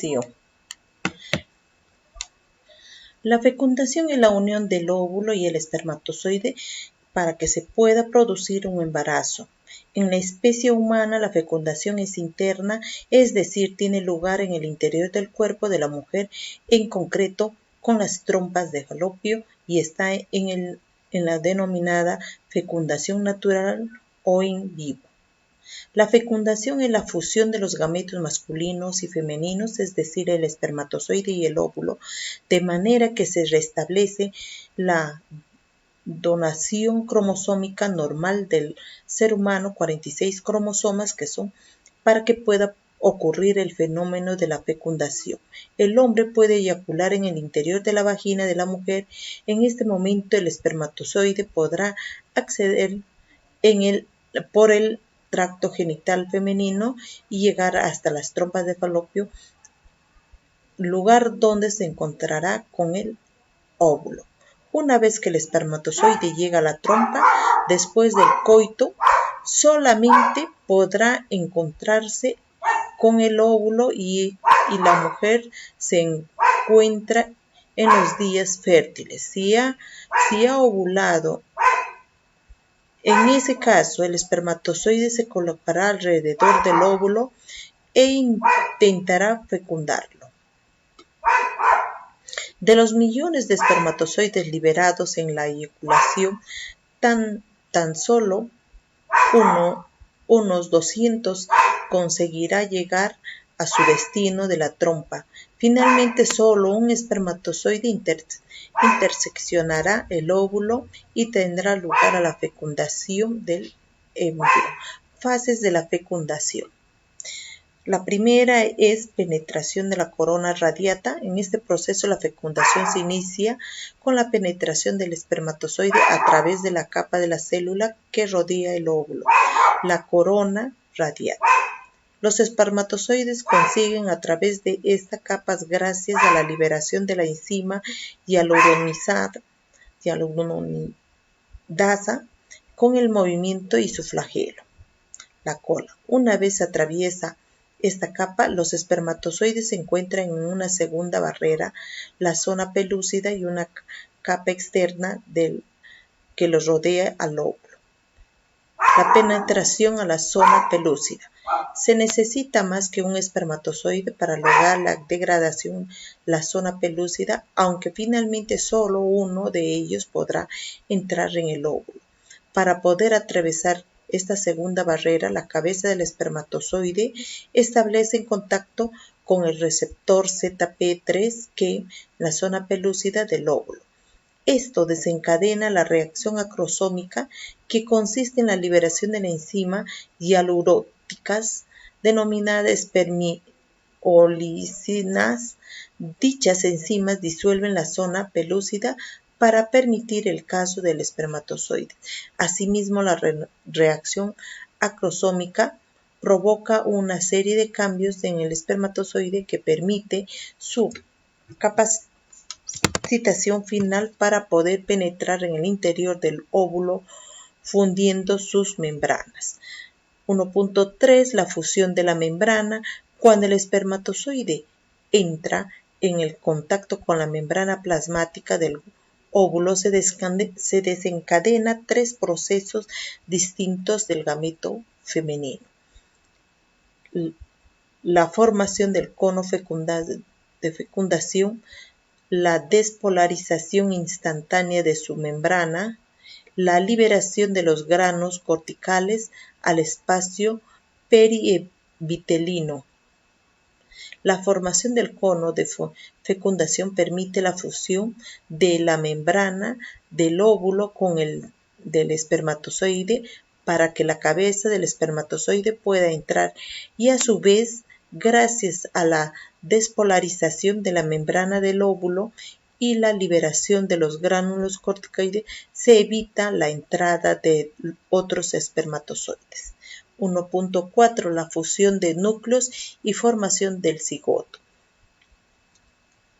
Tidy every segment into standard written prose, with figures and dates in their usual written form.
fecundación. La fecundación es la unión del óvulo y el espermatozoide para que se pueda producir un embarazo. En la especie humana, la fecundación es interna, es decir, tiene lugar en el interior del cuerpo de la mujer, en concreto con las trompas de falopio, y está en la denominada fecundación natural o in vivo. La fecundación es la fusión de los gametos masculinos y femeninos, es decir, el espermatozoide y el óvulo, de manera que se restablece la donación cromosómica normal del ser humano, 46 cromosomas que son, para que pueda ocurrir el fenómeno de la fecundación. El hombre puede eyacular en el interior de la vagina de la mujer. En este momento el espermatozoide podrá acceder por el tracto genital femenino y llegar hasta las trompas de falopio, lugar donde se encontrará con el óvulo. Una vez que el espermatozoide llega a la trompa, después del coito, solamente podrá encontrarse con el óvulo y la mujer se encuentra en los días fértiles. Si ha ovulado, en ese caso el espermatozoide se colocará alrededor del óvulo e intentará fecundarlo. De los millones de espermatozoides liberados en la eyaculación, tan solo unos 200 conseguirá llegar a su destino de la trompa. Finalmente, solo un espermatozoide interseccionará el óvulo y tendrá lugar a la fecundación del embrión. Fases de la fecundación. La primera es penetración de la corona radiata. En este proceso la fecundación se inicia con la penetración del espermatozoide a través de la capa de la célula que rodea el óvulo, la corona radiata. Los espermatozoides consiguen a través de esta capa, gracias a la liberación de la enzima hialuronidasa, con el movimiento y su flagelo, la cola. Una vez atraviesa esta capa, los espermatozoides se encuentran en una segunda barrera, la zona pelúcida, y una capa externa que los rodea al óvulo. La penetración a la zona pelúcida. Se necesita más que un espermatozoide para lograr la degradación la zona pelúcida, aunque finalmente solo uno de ellos podrá entrar en el óvulo. Para poder atravesar esta segunda barrera, la cabeza del espermatozoide establece en contacto con el receptor ZP3 en la zona pelúcida del óvulo. Esto desencadena la reacción acrosómica, que consiste en la liberación de la enzima hialurónicas denominada espermiolicina. Dichas enzimas disuelven la zona pelúcida para permitir el caso del espermatozoide. Asimismo, la reacción acrosómica provoca una serie de cambios en el espermatozoide que permite su capacitación final para poder penetrar en el interior del óvulo, fundiendo sus membranas. 1.3. La fusión de la membrana. Cuando el espermatozoide entra en el contacto con la membrana plasmática del óvulo, se desencadena 3 procesos distintos del gameto femenino. La formación del cono de fecundación, la despolarización instantánea de su membrana, la liberación de los granos corticales al espacio periepitelino. La formación del cono de fecundación permite la fusión de la membrana del óvulo con el del espermatozoide para que la cabeza del espermatozoide pueda entrar, y a su vez, gracias a la despolarización de la membrana del óvulo y la liberación de los gránulos corticoides, se evita la entrada de otros espermatozoides. 1.4. La fusión de núcleos y formación del cigoto.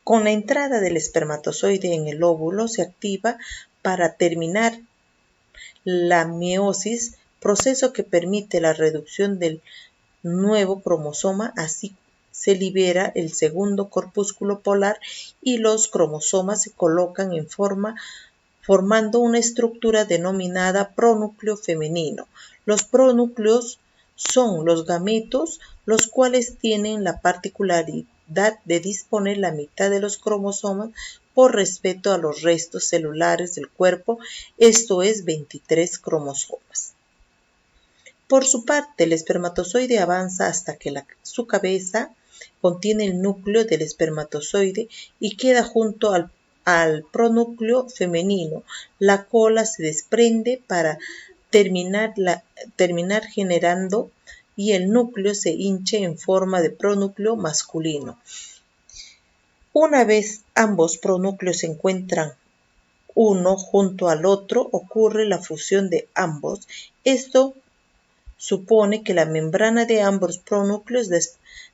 Con la entrada del espermatozoide en el óvulo se activa para terminar la meiosis, proceso que permite la reducción del nuevo cromosoma, así se libera el segundo corpúsculo polar y los cromosomas se colocan formando una estructura denominada pronúcleo femenino. Los pronúcleos son los gametos, los cuales tienen la particularidad de disponer la mitad de los cromosomas por respecto a los restos celulares del cuerpo, esto es 23 cromosomas. Por su parte, el espermatozoide avanza hasta que su cabeza contiene el núcleo del espermatozoide y queda junto al pronúcleo femenino. La cola se desprende para terminar generando y el núcleo se hincha en forma de pronúcleo masculino. Una vez ambos pronúcleos se encuentran uno junto al otro, ocurre la fusión de ambos. Esto supone que la membrana de ambos pronúcleos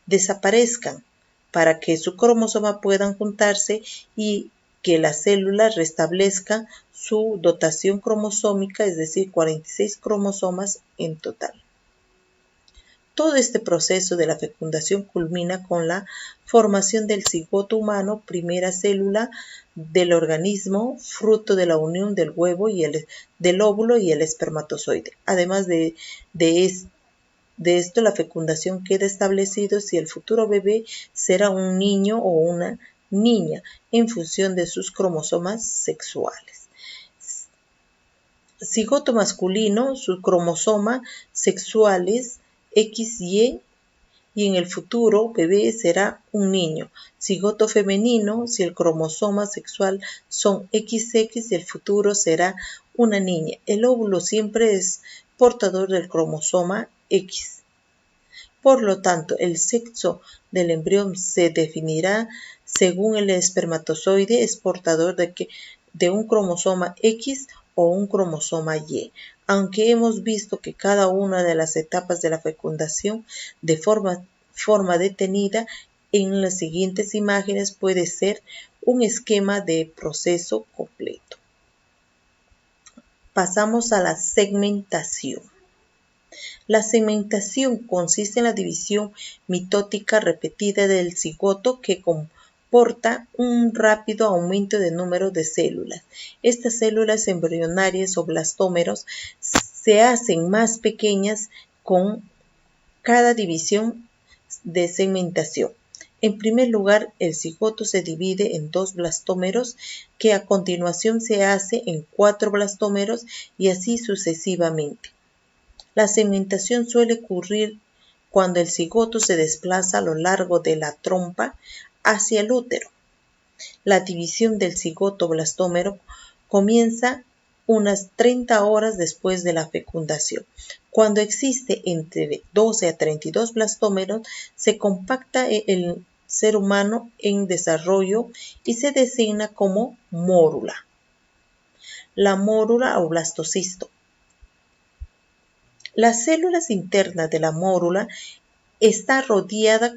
desaparezcan para que su cromosoma puedan juntarse y que las células restablezcan su dotación cromosómica, es decir, 46 cromosomas en total. Todo este proceso de la fecundación culmina con la formación del cigoto humano, primera célula del organismo, fruto de la unión del huevo y del óvulo y el espermatozoide. Además de esto, la fecundación queda establecido si el futuro bebé será un niño o una niña en función de sus cromosomas sexuales. Cigoto masculino, sus cromosomas sexuales XY y en el futuro bebé será un niño. Cigoto femenino, si el cromosoma sexual son XX y el futuro será una niña. El óvulo siempre es portador del cromosoma X. Por lo tanto, el sexo del embrión se definirá según el espermatozoide es portador de un cromosoma X o un cromosoma Y, aunque hemos visto que cada una de las etapas de la fecundación de forma detenida en las siguientes imágenes puede ser un esquema de proceso completo. Pasamos a la segmentación. La segmentación consiste en la división mitótica repetida del cigoto que comporta un rápido aumento de número de células. Estas células embrionarias o blastómeros se hacen más pequeñas con cada división de segmentación. En primer lugar, el cigoto se divide en 2 blastómeros, que a continuación se hace en 4 blastómeros y así sucesivamente. La segmentación suele ocurrir cuando el cigoto se desplaza a lo largo de la trompa hacia el útero. La división del cigoto blastómero comienza unas 30 horas después de la fecundación. Cuando existe entre 12 a 32 blastómeros, se compacta el ser humano en desarrollo y se designa como mórula. La mórula o blastocisto. Las células internas de la mórula está rodeada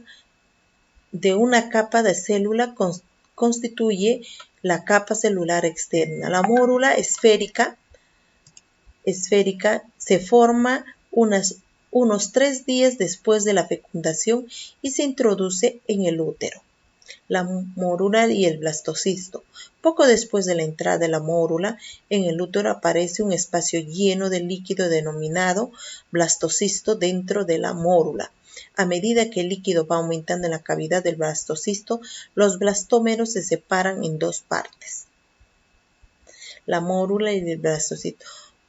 de una capa de célula constituye la capa celular externa. La mórula esférica se forma unos 3 días después de la fecundación y se introduce en el útero. La mórula y el blastocisto. Poco después de la entrada de la mórula, en el útero aparece un espacio lleno de líquido denominado blastocisto dentro de la mórula. A medida que el líquido va aumentando en la cavidad del blastocisto, los blastómeros se separan en 2 partes. La mórula y el blastocisto.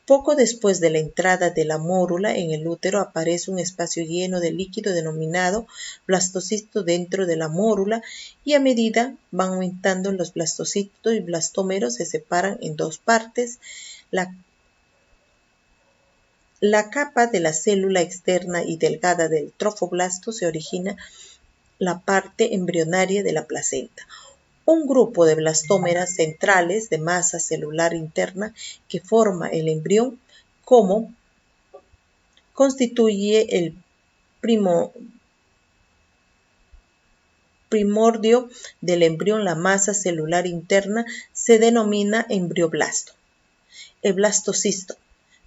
Poco después de la entrada de la mórula en el útero aparece un espacio lleno de líquido denominado blastocisto dentro de la mórula y a medida van aumentando los blastocitos y blastómeros se separan en 2 partes. La capa de la célula externa y delgada del trofoblasto se origina la parte embrionaria de la placenta. Un grupo de blastómeras centrales de masa celular interna que forma el embrión como constituye el primordio del embrión. La masa celular interna se denomina embrioblasto. El blastocisto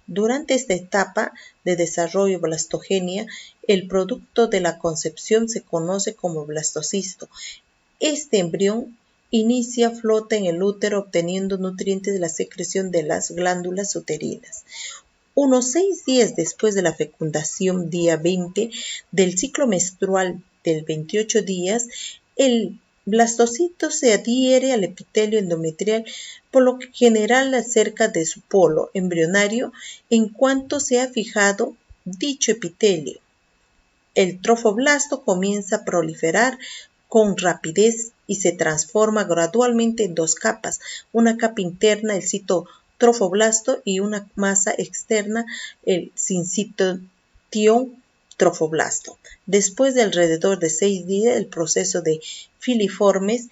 Durante esta etapa de desarrollo blastogenia, el producto de la concepción se conoce como blastocisto. Este embrión flota en el útero obteniendo nutrientes de la secreción de las glándulas uterinas. Unos 6 días después de la fecundación, día 20 del ciclo menstrual del 28 días, el blastocito se adhiere al epitelio endometrial, por lo general cerca de su polo embrionario, en cuanto se ha fijado dicho epitelio. El trofoblasto comienza a proliferar con rapidez y se transforma gradualmente en 2 capas, una capa interna, el citotrofoblasto, y una masa externa, el sincitión trofoblasto. Después de alrededor de 6 días, el proceso de filiformes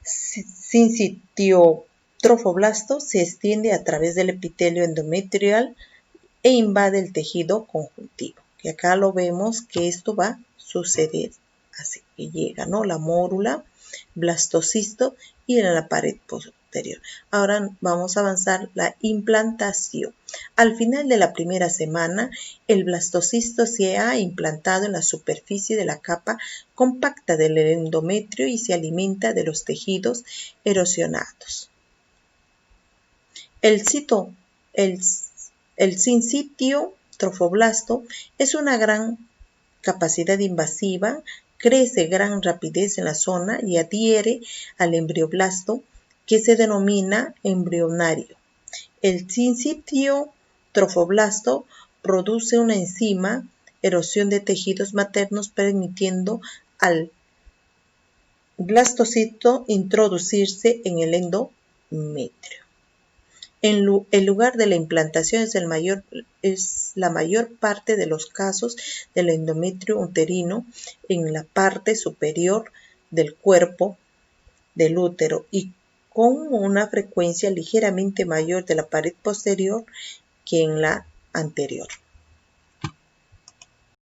sincitiotrofoblasto se extiende a través del epitelio endometrial e invade el tejido conjuntivo. Que acá lo vemos que esto va a suceder así, que llega, ¿no? La mórula, blastocisto y en la pared posterior. Ahora vamos a avanzar la implantación. Al final de la primera semana, el blastocisto se ha implantado en la superficie de la capa compacta del endometrio y se alimenta de los tejidos erosionados. El sincitio trofoblasto es una gran capacidad invasiva, crece gran rapidez en la zona y adhiere al embrioblasto, que se denomina embrionario. El sincitio trofoblasto produce una enzima erosión de tejidos maternos, permitiendo al blastocito introducirse en el endometrio. El lugar de la implantación es la mayor parte de los casos del endometrio uterino en la parte superior del cuerpo del útero y con una frecuencia ligeramente mayor de la pared posterior que en la anterior.